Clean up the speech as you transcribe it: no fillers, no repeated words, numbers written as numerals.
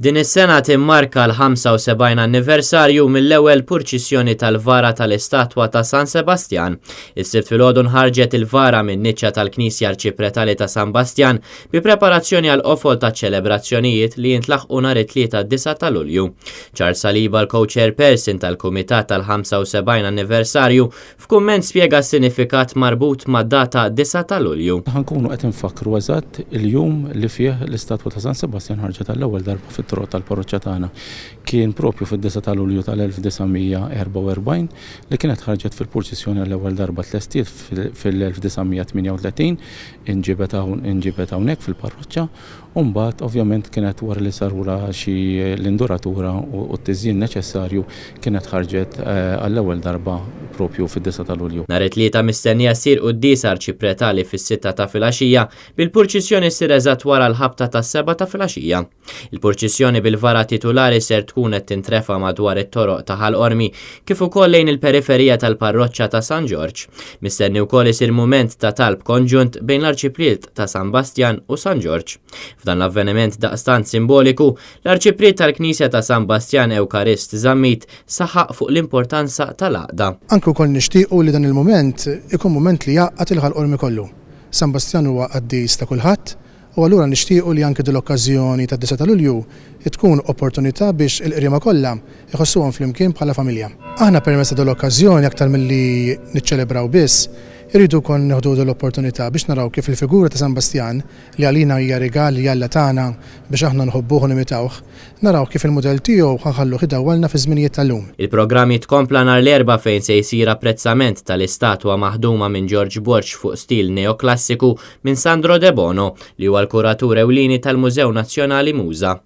Din is-sena timmarka l-75 anniversarju mill-ewwel purċissjoni tal-vara tal-istatwa ta' San Sebastian. Is-sibt filgħodu nħarġet il-vara min-niċċa tal-Knisja Arċipretali ta' San Bastian bi preparazzjoni għal qofol ta' ċelebrazzjonijiet li jintlaħqu nhar it-tlieta 9 ta' Lulju. Charles Saliba, l-co-chairperson tal-Kumitat tal-75 anniversarju, f'kumment spjega s-sinifikat marbut mad-data 9 ta' Lulju. Ħankunu qed infakru eżatt il-jum li fih l-istatwa ta' San Sebastian ħarġet għall-ewwel darba fit-toroq tal-parroċċja tagħna. Kien propju fid-9 ta' Lulju tal-1944 li kienet ħarġet fil-purċissjoni għall-ewwel darba tlestiet fil-1938 inġibet hawnhekk fil-parroċċja u mbagħad ovvjament kienet wara li sarula xi l-induratura u t-tiżjien neċessarju kienet ħarġet għall-ewwel darba propju fid-9 ta' Lulju. Nhar it-tlieta mistennija ssir qudies arċipretali fis-6 ta' filgħaxija bil-purċissjoni ssir eżatt wara l-ħabta tas-7 ta' filgħaxija. Il-purċissjoni bil-vara titolari ser tkun qed tintrefa madwar it-toroq ta' Ħalqormi kif ukoll lejn il-periferija tal-parroċċja ta' San Ġorġ. Mistenni wkoll isir mument ta' talb konġunt bejn l-Arċipriet ta' San Bastian u San Ġorġ. F'dan l-avveniment daqstant simboliku, l-Arċipriet tal-Knisja ta' San Bastian Ewkarist Żammit saħaq fuq l-importanza tal-għaqda. Anke wkoll nixtiequ li dan il-mument ikun mument li jgħaqqad il-Ħalqormi kollu. San Bastian huwa qaddis ta' kulħadd u allura nixtiequ li anke dil-okkażjoni tad-9 ta' Lulju tkun opportunità biex il-qriema kollha iħossuhom flimkien bħala familja. Aħna permezz dell-okkażjoni aktar milli niċċelebraw biss, irridu kon neħdu l-opportunità biex naraw kif il-figura ta' San Bastian li għalina hija rigal li Alla tagħna biex aħna nħobbuh u nimitawh, naraw kif il-mudell tiegħu ħanħalluh idawwalna fi żminijiet tal-lum. Il-programm jitkompla nhar l-erba' fejn se jsir apprezzament tal-istatwa maħduma minn George Borch fuq stil neoklassiku minn Sandro De Bono li huwa l-kuratur ewlieni tal-Mużew Nazzjonali Muża.